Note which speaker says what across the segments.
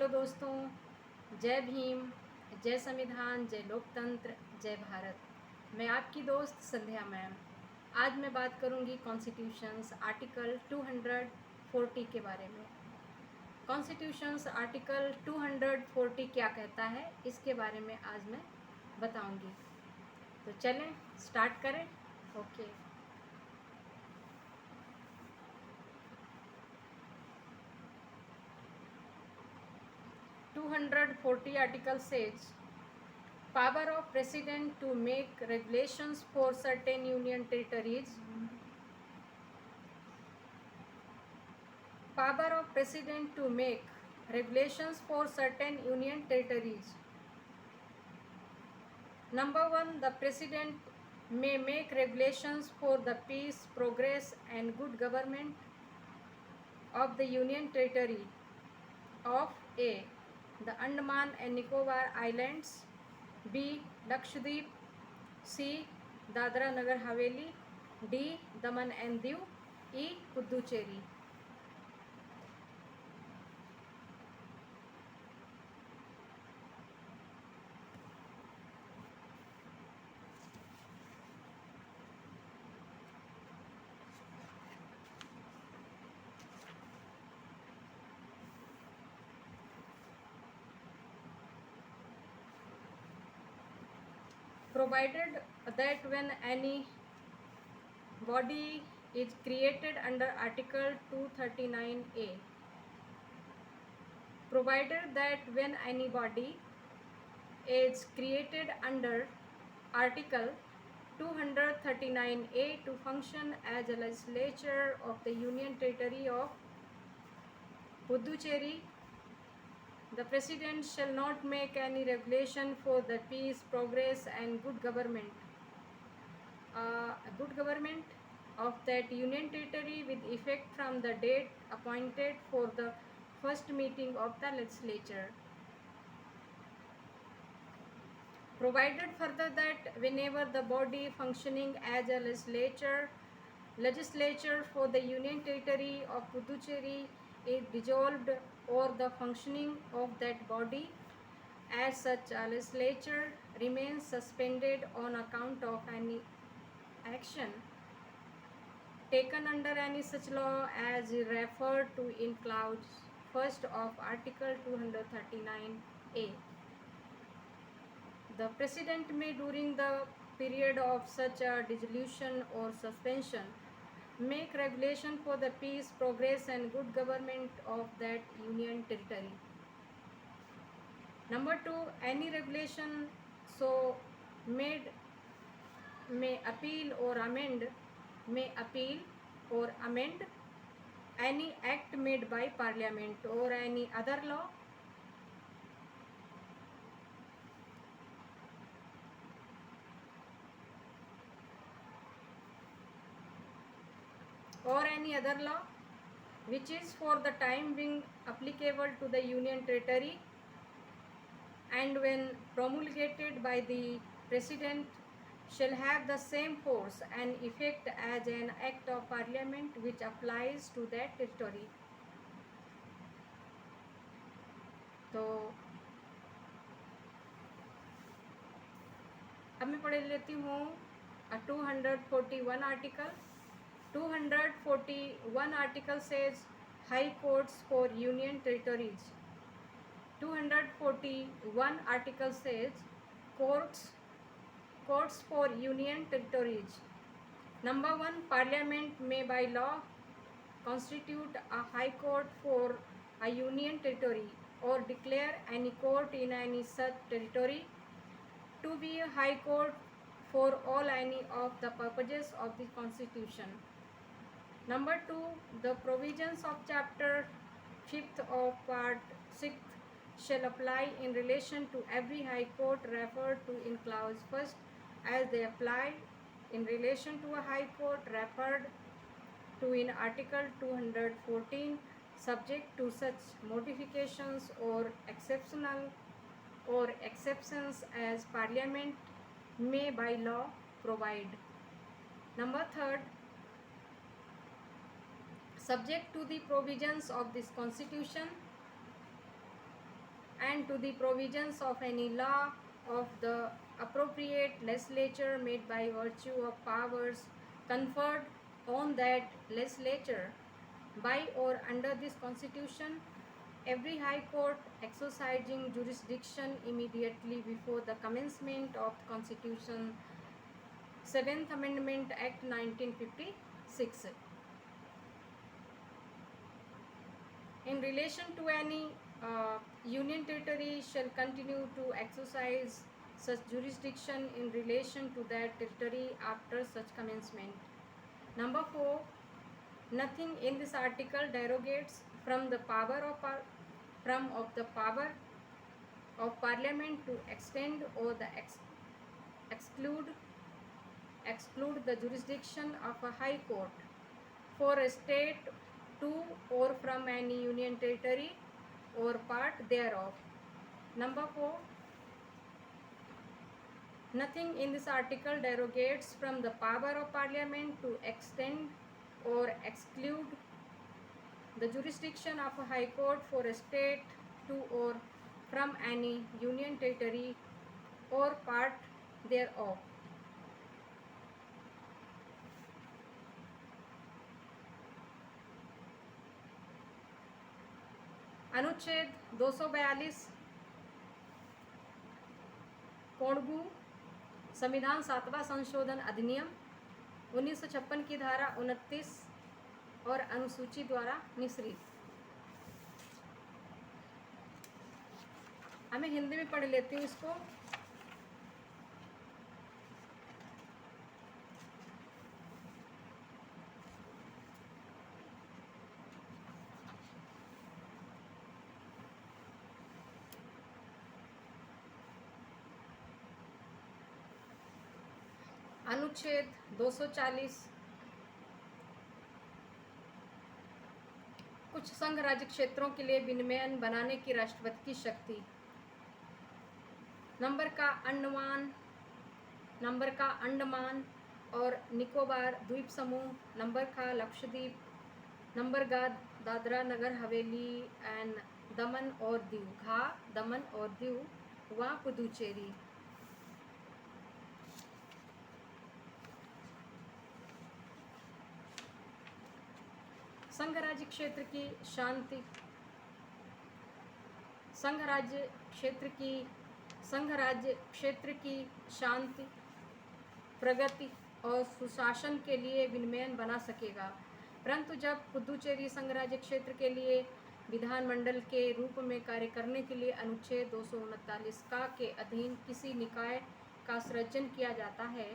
Speaker 1: Hello दोस्तों, जय भीम, जय संविधान, जय लोकतंत्र, जय भारत। मैं आपकी दोस्त संध्या मैम। आज मैं बात करूंगी कॉन्स्टिट्यूशंस आर्टिकल 240 के बारे में। कॉन्स्टिट्यूशंस आर्टिकल 240 क्या कहता है, इसके बारे में आज मैं बताऊंगी। तो चलें स्टार्ट करें। Okay. 240 article says power of president to make regulations for certain union territories. Power of president to make regulations for certain union territories. Number 1, the president may make regulations for the peace, progress and good government of the union territory of A. The Andaman and Nicobar Islands, B. Lakshadweep, C. Dadra Nagar Haveli, D. Daman and Diu, E. Puducherry. Provided that when any body is created under Article 239A, provided that when any body is created under Article 239A to function as a legislature of the Union Territory of Puducherry, the President shall not make any regulation for the peace, progress and good government of that Union Territory with effect from the date appointed for the first meeting of the legislature. Provided further that whenever the body functioning as a legislature for the Union Territory of Puducherry is dissolved, or the functioning of that body as such a legislature remains suspended on account of any action taken under any such law as referred to in clause 1st of Article 239A. The President may, during the period of such a dissolution or suspension, make regulation for the peace, progress and good government of that Union Territory. Number 2, any regulation so made may appeal or amend any act made by Parliament or any other law which is for the time being applicable to the Union Territory, and when promulgated by the President shall have the same force and effect as an act of Parliament which applies to that territory. तो अब मैं पढ़ लेती हूँ 241 article. 241 article says high courts for union territories. 241 article says courts for union territories. Number 1, Parliament may by law constitute a high court for a union territory or declare any court in any such territory to be a high court for all any of the purposes of the Constitution. Number 2, the provisions of Chapter 5th of Part 6th shall apply in relation to every High Court referred to in Clause 1st as they apply in relation to a High Court referred to in Article 214, subject to such modifications or exceptions as Parliament may by law provide. Number 3, subject to the provisions of this Constitution, and to the provisions of any law of the appropriate legislature made by virtue of powers conferred on that legislature by or under this constitution, every high court exercising jurisdiction immediately before the commencement of constitution 7th Amendment Act 1956. In relation to any union territory shall continue to exercise such jurisdiction in relation to that territory after such commencement. Number 4, nothing in this article derogates from the power of Parliament to extend or exclude the jurisdiction of a high court for a state to or from any union territory or part thereof. Number 4, nothing in this article derogates from the power of Parliament to extend or exclude the jurisdiction of a high court for a state to or from any union territory or part thereof. अनुच्छेद 242 कोणगू संविधान 7वां संशोधन अधिनियम 1956 की धारा 29 और अनुसूची द्वारा निश्रित। मैं हिंदी में पढ़ लेती हूँ इसको। अनुच्छेद 240 कुछ संघ राज्य क्षेत्रों के लिए विनियमन बनाने की राष्ट्रपति की शक्ति। नंबर का अंडमान और निकोबार द्वीप समूह, नंबर का लक्षद्वीप, नंबर का दादरा नगर हवेली एंड दमन और दीव, व पुदुचेरी। संघ राज्य क्षेत्र की शांति, प्रगति और सुशासन के लिए विनियमन बना सकेगा। परंतु जब पुदुचेरी संघ राज्य क्षेत्र के लिए विधानमंडल के रूप में कार्य करने के लिए अनुच्छेद 239 का के अधीन किसी निकाय का सृजन किया जाता है,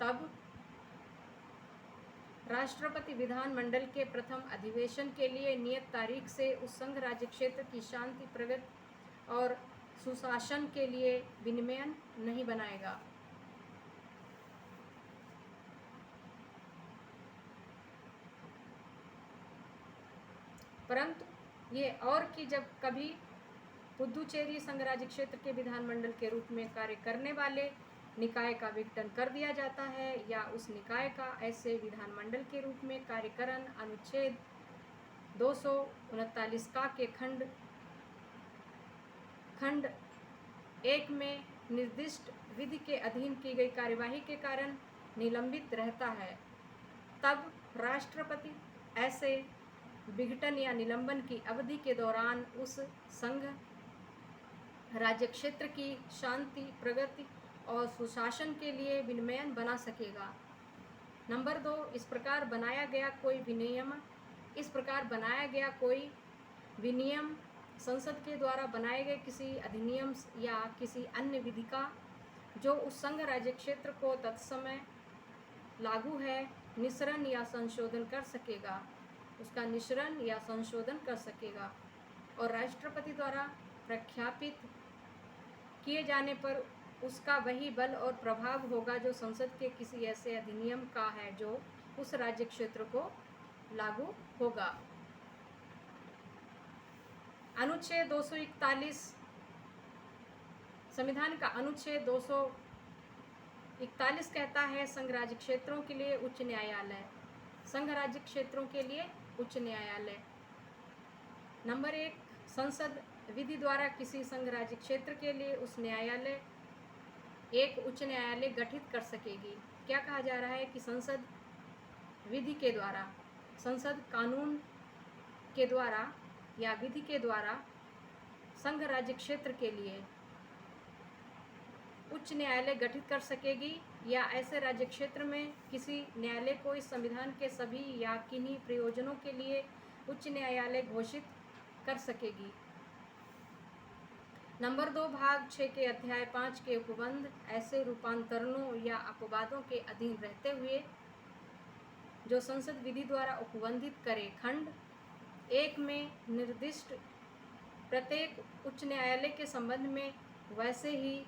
Speaker 1: तब राष्ट्रपति विधानमंडल के प्रथम अधिवेशन के लिए नियत तारीख से उस संघ राज्य क्षेत्र की शांति, प्रगति और सुशासन के लिए विनियमन नहीं बनाएगा। परंतु ये और कि जब कभी पुदुचेरी संघ राज्य क्षेत्र के विधानमंडल के रूप में कार्य करने वाले निकाय का विघटन कर दिया जाता है या उस निकाय का ऐसे विधानमंडल के रूप में कार्यकरण अनुच्छेद 239 का के खंड 1 में निर्दिष्ट विधि के अधीन की गई कार्यवाही के कारण निलंबित रहता है, तब राष्ट्रपति ऐसे विघटन या निलंबन की अवधि के दौरान उस संघ राज्य क्षेत्र की शांति, प्रगति और सुशासन के लिए विनियमन बना सकेगा। नंबर 2, इस प्रकार बनाया गया कोई विनियम संसद के द्वारा बनाए गए किसी अधिनियम या किसी अन्य विधि का जो उस संघ राज्य क्षेत्र को तत्समय लागू है निश्चरण या संशोधन कर सकेगा और राष्ट्रपति द्वारा प्रख्यापित किए जाने पर उसका वही बल और प्रभाव होगा जो संसद के किसी ऐसे अधिनियम का है जो उस राज्य क्षेत्र को लागू होगा। अनुच्छेद 241 संविधान का अनुच्छेद 241 कहता है संघ राज्य क्षेत्रों के लिए उच्च न्यायालय। नंबर 1, संसद विधि द्वारा किसी संघ राज्य क्षेत्र के लिए उस न्यायालय एक उच्च न्यायालय गठित कर सकेगी। क्या कहा जा रहा है कि संसद विधि के द्वारा, संसद कानून के द्वारा या विधि के द्वारा संघ राज्य क्षेत्र के लिए उच्च न्यायालय गठित कर सकेगी या ऐसे राज्य क्षेत्र में किसी न्यायालय को इस संविधान के सभी या किन्हीं प्रयोजनों के लिए उच्च न्यायालय घोषित कर सकेगी। नंबर 2, भाग 6 के अध्याय 5 के उपबंध ऐसे रूपांतरणों या अपवादों के अधीन रहते हुए जो संसद विधि द्वारा उपबंधित करे, खंड 1 में निर्दिष्ट प्रत्येक उच्च न्यायालय के संबंध में वैसे ही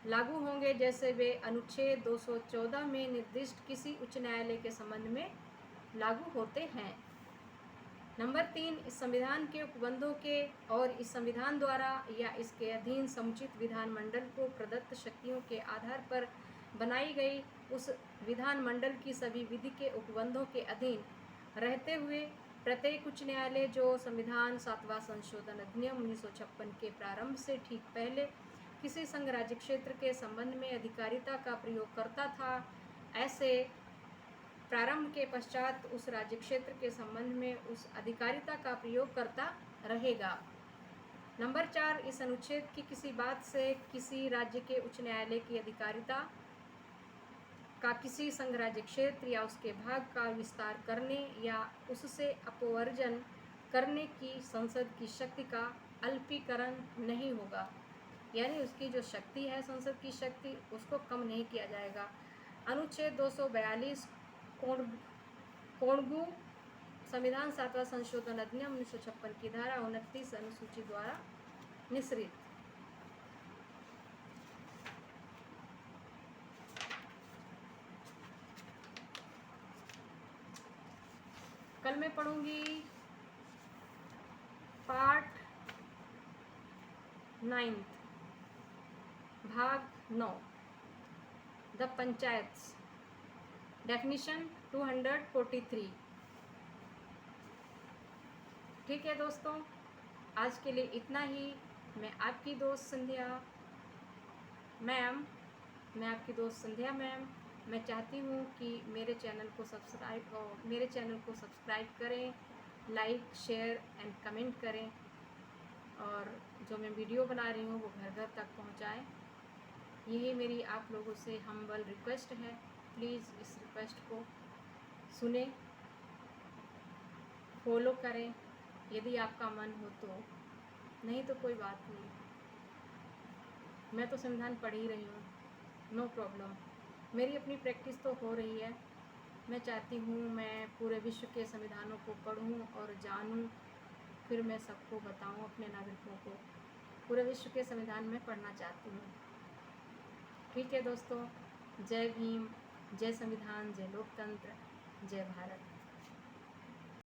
Speaker 1: लागू होंगे जैसे वे अनुच्छेद 214 में निर्दिष्ट किसी उच्च न्यायालय के संबंध में लागू होते हैं। नंबर 3, इस संविधान के उपबंधों के और इस संविधान द्वारा या इसके अधीन समुचित विधानमंडल को प्रदत्त शक्तियों के आधार पर बनाई गई उस विधानमंडल की सभी विधि के उपबंधों के अधीन रहते हुए प्रत्येक उच्च न्यायालय जो संविधान 7वां संशोधन अधिनियम 1956 के प्रारंभ से ठीक पहले किसी संघ राज्य क्षेत्र के संबंध में अधिकारिता का प्रयोग करता था, ऐसे प्रारंभ के पश्चात उस राज्य क्षेत्र के संबंध में उस अधिकारिता का प्रयोग करता रहेगा। नंबर 4, इस अनुच्छेद की किसी बात से किसी राज्य के उच्च न्यायालय की अधिकारिता का किसी संघ राज्य क्षेत्र या उसके भाग का विस्तार करने या उससे अपवर्जन करने की संसद की शक्ति का अल्पीकरण नहीं होगा, यानी उसकी जो शक्ति है संसद की शक्ति उसको कम नहीं किया जाएगा। अनुच्छेद 242 कोणगु संविधान 7वां संशोधन अधिनियम 1956 की धारा 29 अनुसूची द्वारा निश्चित। कल मैं पढ़ूंगी पार्ट 9 भाग 9 द पंचायत्स डेफिनेशन 243। ठीक है दोस्तों, आज के लिए इतना ही। मैं आपकी दोस्त संध्या मैम मैं चाहती हूँ कि मेरे चैनल को सब्सक्राइब करें, लाइक शेयर एंड कमेंट करें और जो मैं वीडियो बना रही हूँ वो घर घर तक पहुँचाएं। यही मेरी आप लोगों से हम्बल रिक्वेस्ट है। प्लीज़ इस रिक्वेस्ट को सुने, फॉलो करें यदि आपका मन हो तो, नहीं तो कोई बात नहीं। मैं तो संविधान पढ़ ही रही हूँ, नो प्रॉब्लम। मेरी अपनी प्रैक्टिस तो हो रही है। मैं चाहती हूँ मैं पूरे विश्व के संविधानों को पढ़ूँ और जानूँ, फिर मैं सबको बताऊँ, अपने नागरिकों को पूरे विश्व के संविधान में पढ़ना चाहती हूँ। ठीक है दोस्तों, जय भीम, जय संविधान, जय लोकतंत्र, जय भारत।